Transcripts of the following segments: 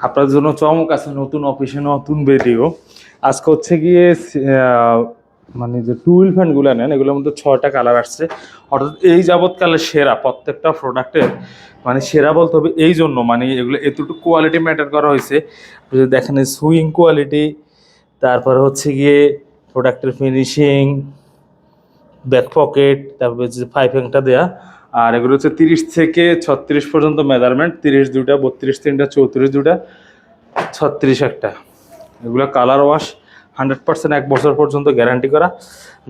আপনাদের জন্য চমক আছে, নতুন অফিসে নতুন ভিডিও। আজকে হচ্ছে গিয়ে মানে যে টুইল ফ্যানগুলো নেন এগুলোর মধ্যে 6টা কালার আসছে, অর্থাৎ এই যাবৎকালে সেরা প্রত্যেকটা প্রোডাক্টের। মানে সেরা বলতে হবে এই জন্য, মানে এগুলো এতটুকু কোয়ালিটি ম্যাটার করা হয়েছে। দেখেন সুইং কোয়ালিটি, তারপরে হচ্ছে গিয়ে প্রোডাক্টের ফিনিশিং, ব্যাক পকেট, তারপরে যে পাইপিংটা দেয়া। আর এগুলো হচ্ছে 30 থেকে 36 পর্যন্ত মেজারমেন্ট, 30 দুটা, 32 তিনটা, 34 দুটা, 36 একটা। এগুলো কালার ওয়াশ 100%, 1 বছর পর্যন্ত গ্যারান্টি করা।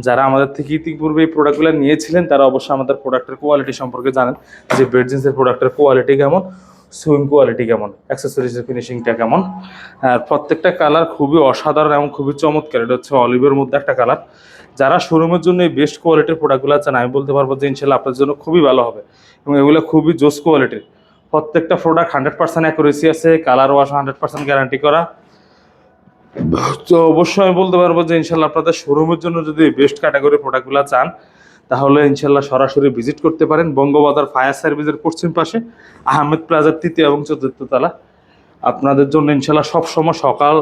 যারা আমাদের থেকে ইতিপূর্বে এই প্রোডাক্টগুলো নিয়েছিলেন তারা অবশ্যই আমাদের প্রোডাক্টের কোয়ালিটি সম্পর্কে জানেন, যে বেড জিন্সের প্রোডাক্টের কোয়ালিটি কেমন, সুইং কোয়ালিটি কেমন, অ্যাক্সেসরিজের ফিনিশিংটা কেমন। আর প্রত্যেকটা কালার খুবই অসাধারণ এবং খুবই চমৎকার। এটা হচ্ছে অলিভের মধ্যে একটা কালার। যারা শোরুমের জন্য এই বেস্ট কোয়ালিটির প্রোডাক্টগুলো চান, আমি বলতে পারবো যে ইনশাল্লাহ আপনার জন্য খুবই ভালো হবে। এবং এগুলো খুবই জোস কোয়ালিটির। প্রত্যেকটা প্রোডাক্ট 100% অ্যাকুরেসি আছে, কালার ওয়াশ 100% গ্যারান্টি করা। তো অবশ্যই আমি বলতে পারবো যে ইনশাল্লাহ আপনাদের শোরুমের জন্য যদি বেস্ট ক্যাটাগরি প্রোডাক্টগুলো চান, তাহলে ইনশাল্লাহ সরাসরি ভিজিট করতে পারেন বঙ্গবাজার ফায়ার সার্ভিসের পশ্চিম পাশে, আহমেদ প্লাজার 3য় এবং 4র্থ তলা। আপনাদের জন্য ইনশাল্লাহ সবসময় সকাল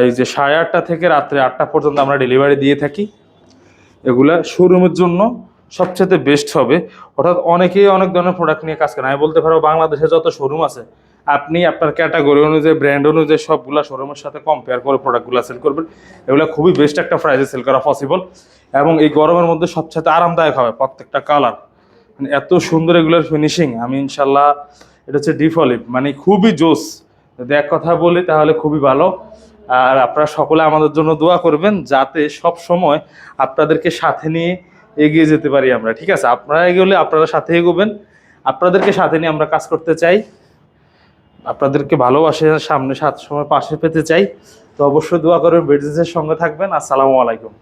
এই যে 8:30 থেকে রাত্রে 8টা পর্যন্ত আমরা ডেলিভারি দিয়ে থাকি। এগুলা শোরুমের জন্য সবচেয়ে বেস্ট হবে। অর্থাৎ অনেকেই অনেক ধরনের প্রোডাক্ট নিয়ে কাজ করেন। আমি বলতে পারবো বাংলাদেশে যত শোরুম আছে, আপনি আপনার ক্যাটাগরি অনুযায়ী, ব্র্যান্ড অনুযায়ী সবগুলা শোরুমের সাথে কম্পেয়ার করে প্রোডাক্টগুলো সেল করবেন। এগুলো খুবই বেস্ট একটা প্রাইসে সেল করা পসিবল, এবং এই গরমের মধ্যে সবচেয়ে আরামদায়ক হবে। প্রত্যেকটা কালার মানে এত সুন্দর, এগুলোর ফিনিশিং আমি ইনশাল্লাহ, এটা হচ্ছে ডিপ অলিভ, মানে খুবই জোস। যদি এক কথা বলি তাহলে খুবই ভালো। আর আপনারা সকলে আমাদের জন্য দোয়া করবেন, যাতে সব সময় আপনাদেরকে সাথে নিয়ে এগিয়ে যেতে পারি আমরা। ঠিক আছে, আপনারা এগোলে আপনারা সাথে এগোবেন, আপনাদেরকে সাথে নিয়ে আমরা কাজ করতে চাই, আপনাদেরকে ভালোবাসে সামনে সাত সময় পাশে পেতে চাই। তো অবশ্যই দোয়া করবেন, বেড জিন্সের সঙ্গে থাকবেন। আসসালামু আলাইকুম।